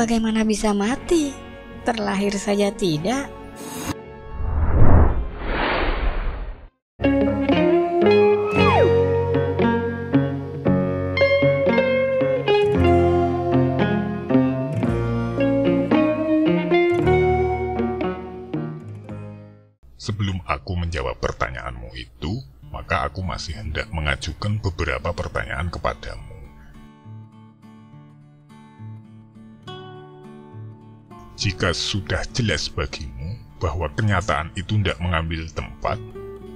bagaimana bisa mati? Terlahir saja tidak. Sebelum aku menjawab pertanyaanmu itu, maka aku masih hendak mengajukan beberapa pertanyaan kepadamu. Jika sudah jelas bagimu bahwa kenyataan itu tidak mengambil tempat,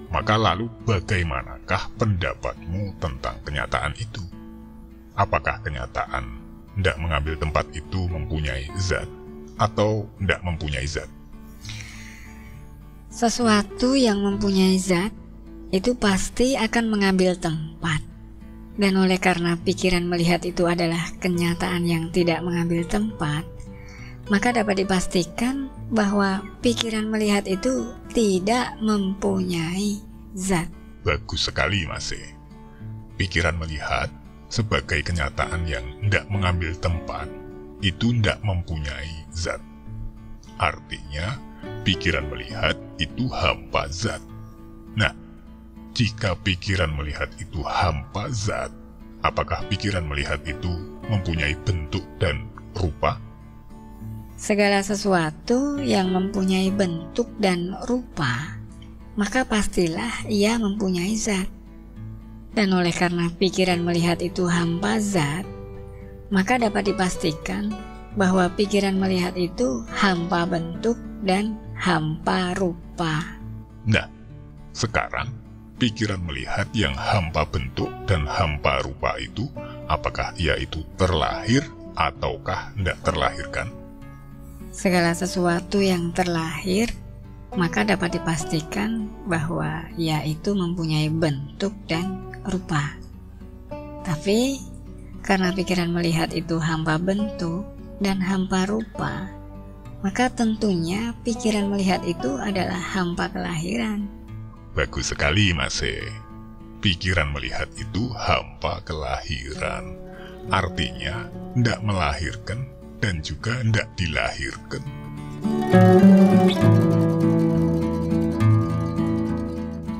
maka lalu bagaimanakah pendapatmu tentang kenyataan itu? Apakah kenyataan tidak mengambil tempat itu mempunyai zat atau tidak mempunyai zat? Sesuatu yang mempunyai zat itu pasti akan mengambil tempat. Dan oleh karena pikiran melihat itu adalah kenyataan yang tidak mengambil tempat, maka dapat dipastikan bahwa pikiran melihat itu tidak mempunyai zat. Bagus sekali, Mas. Pikiran melihat sebagai kenyataan yang tidak mengambil tempat itu tidak mempunyai zat. Artinya, pikiran melihat itu hampa zat. Nah, jika pikiran melihat itu hampa zat, apakah pikiran melihat itu mempunyai bentuk dan rupa? Segala sesuatu yang mempunyai bentuk dan rupa, maka pastilah ia mempunyai zat. Dan oleh karena pikiran melihat itu hampa zat, maka dapat dipastikan bahwa pikiran melihat itu hampa bentuk dan hampa rupa. Nah, sekarang pikiran melihat yang hampa bentuk dan hampa rupa itu, apakah ia itu terlahir ataukah tidak terlahirkan? Segala sesuatu yang terlahir, maka dapat dipastikan bahwa ia itu mempunyai bentuk dan rupa. Tapi, karena pikiran melihat itu hampa bentuk dan hampa rupa, maka tentunya pikiran melihat itu adalah hampa kelahiran. Bagus sekali, Mas. Pikiran melihat itu hampa kelahiran. Artinya, tidak melahirkan dan juga tidak dilahirkan.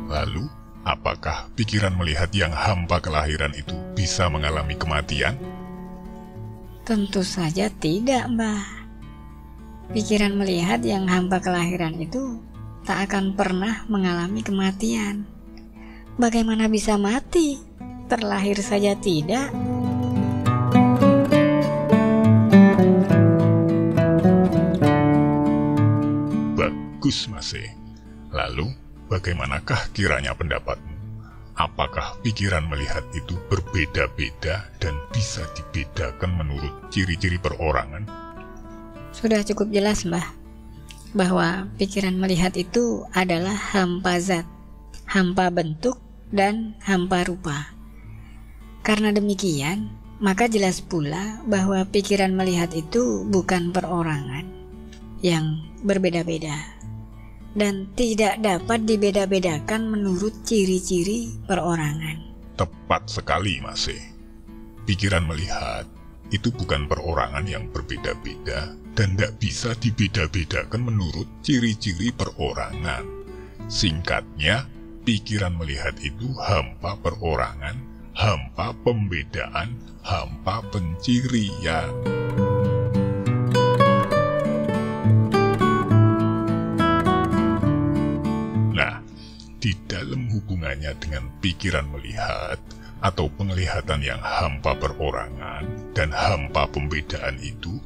Lalu, apakah pikiran melihat yang hampa kelahiran itu bisa mengalami kematian? Tentu saja tidak, Mbah. Pikiran melihat yang hampa kelahiran itu tak akan pernah mengalami kematian. Bagaimana bisa mati? Terlahir saja tidak. Bagus, Mas. Lalu, bagaimanakah kiranya pendapatmu? Apakah pikiran melihat itu berbeda-beda dan bisa dibedakan menurut ciri-ciri perorangan? Sudah cukup jelas, Mbah, bahwa pikiran melihat itu adalah hampa zat, hampa bentuk, dan hampa rupa. Karena demikian, maka jelas pula bahwa pikiran melihat itu bukan perorangan yang berbeda-beda dan tidak dapat dibeda-bedakan menurut ciri-ciri perorangan. Tepat sekali, Mas. Pikiran melihat itu bukan perorangan yang berbeda-beda dan tidak bisa dibeda-bedakan menurut ciri-ciri perorangan. Singkatnya, pikiran melihat itu hampa perorangan, hampa pembedaan, hampa pencirian. Di dalam hubungannya dengan pikiran melihat atau penglihatan yang hampa perorangan dan hampa pembedaan itu,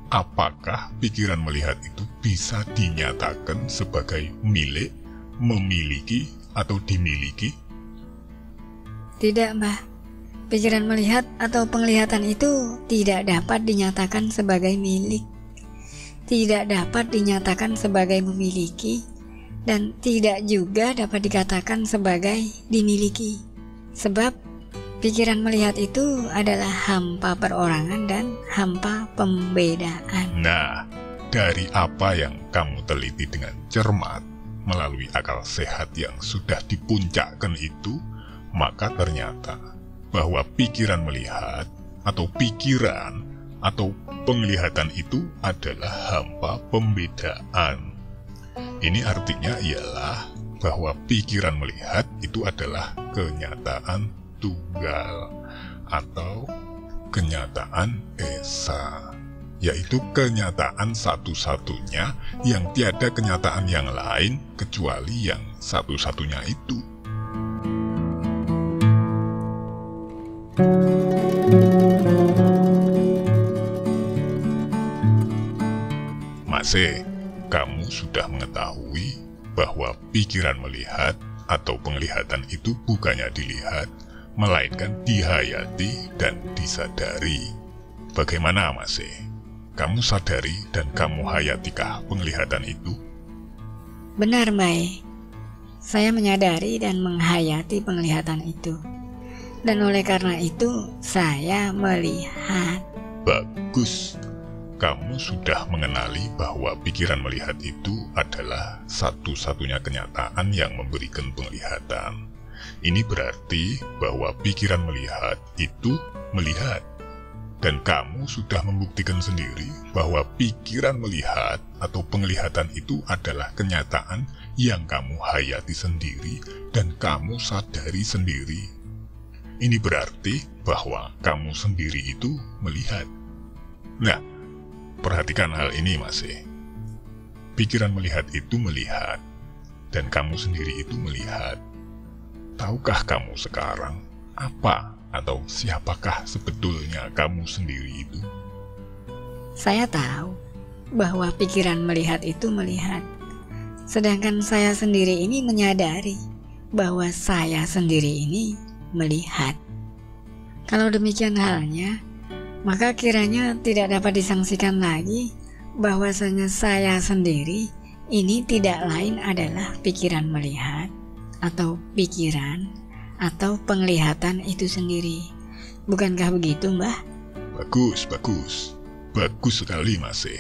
apakah pikiran melihat itu bisa dinyatakan sebagai milik, memiliki, atau dimiliki? Tidak, Mbah. Pikiran melihat atau penglihatan itu tidak dapat dinyatakan sebagai milik, tidak dapat dinyatakan sebagai memiliki, dan tidak juga dapat dikatakan sebagai dimiliki. Sebab pikiran melihat itu adalah hampa perorangan dan hampa pembedaan. Nah, dari apa yang kamu teliti dengan cermat melalui akal sehat yang sudah dipuncakkan itu, maka ternyata bahwa pikiran melihat atau pikiran atau penglihatan itu adalah hampa pembedaan. Ini artinya ialah bahwa pikiran melihat itu adalah kenyataan tunggal atau kenyataan esa, yaitu kenyataan satu-satunya yang tiada kenyataan yang lain kecuali yang satu-satunya itu. Masih, kamu sudah mengetahui bahwa pikiran melihat atau penglihatan itu bukannya dilihat, melainkan dihayati dan disadari. Bagaimana Masih? Kamu sadari dan kamu hayatikah penglihatan itu? Benar, Mai. Saya menyadari dan menghayati penglihatan itu. Dan oleh karena itu, saya melihat. Bagus. Kamu sudah mengenali bahwa pikiran melihat itu adalah satu-satunya kenyataan yang memberikan penglihatan. Ini berarti bahwa pikiran melihat itu melihat. Dan kamu sudah membuktikan sendiri bahwa pikiran melihat atau penglihatan itu adalah kenyataan yang kamu hayati sendiri dan kamu sadari sendiri. Ini berarti bahwa kamu sendiri itu melihat. Nah, perhatikan hal ini Masih. Pikiran melihat itu melihat, dan kamu sendiri itu melihat. Tahukah kamu sekarang apa atau siapakah sebetulnya kamu sendiri itu? Saya tahu bahwa pikiran melihat itu melihat. Sedangkan saya sendiri ini menyadari bahwa saya sendiri ini melihat. Kalau demikian halnya, maka kiranya tidak dapat disangsikan lagi bahwasanya saya sendiri ini tidak lain adalah pikiran melihat atau pikiran atau penglihatan itu sendiri. Bukankah begitu, Mbah? Bagus, bagus. Bagus sekali Masih.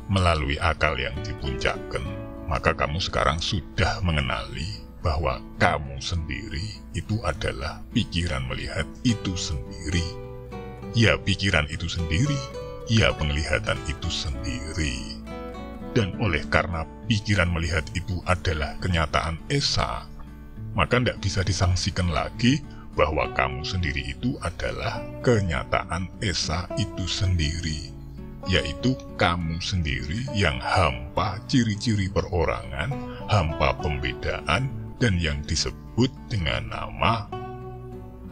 Melalui akal yang dipuncakkan, maka kamu sekarang sudah mengenali bahwa kamu sendiri itu adalah pikiran melihat itu sendiri. Ya pikiran itu sendiri, ya penglihatan itu sendiri. Dan oleh karena pikiran melihat itu adalah kenyataan esa, maka tidak bisa disangsikan lagi bahwa kamu sendiri itu adalah kenyataan esa itu sendiri, yaitu kamu sendiri yang hampa ciri-ciri perorangan, hampa pembedaan, dan yang disebut dengan nama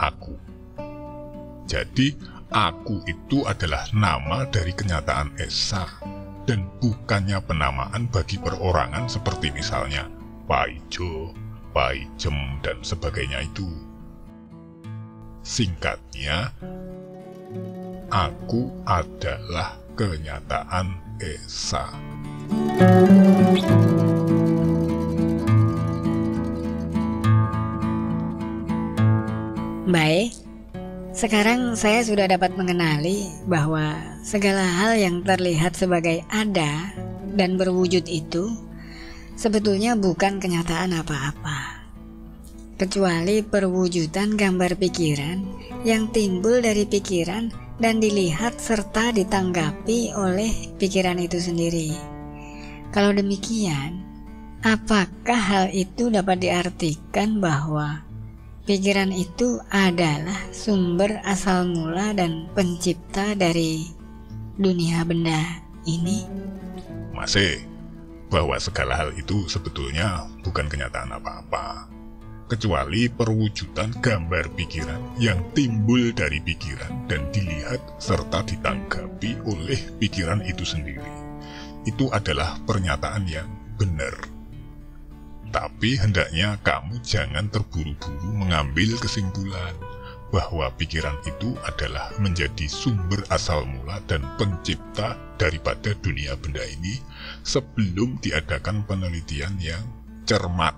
aku. Jadi, aku itu adalah nama dari kenyataan esa, dan bukannya penamaan bagi perorangan seperti misalnya Paijo, Paijem, dan sebagainya itu. Singkatnya, aku adalah kenyataan esa. Baik, sekarang saya sudah dapat mengenali bahwa segala hal yang terlihat sebagai ada dan berwujud itu sebetulnya bukan kenyataan apa-apa, kecuali perwujudan gambar pikiran yang timbul dari pikiran dan dilihat serta ditanggapi oleh pikiran itu sendiri. Kalau demikian, apakah hal itu dapat diartikan bahwa pikiran itu adalah sumber asal mula dan pencipta dari dunia benda ini? Masih, bahwa segala hal itu sebetulnya bukan kenyataan apa-apa, kecuali perwujudan gambar pikiran yang timbul dari pikiran dan dilihat serta ditanggapi oleh pikiran itu sendiri. Itu adalah pernyataan yang benar. Tapi hendaknya kamu jangan terburu-buru mengambil kesimpulan bahwa pikiran itu adalah menjadi sumber asal mula dan pencipta daripada dunia benda ini sebelum diadakan penelitian yang cermat.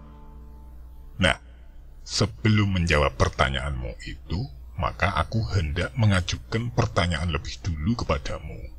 Nah, sebelum menjawab pertanyaanmu itu, maka aku hendak mengajukan pertanyaan lebih dulu kepadamu.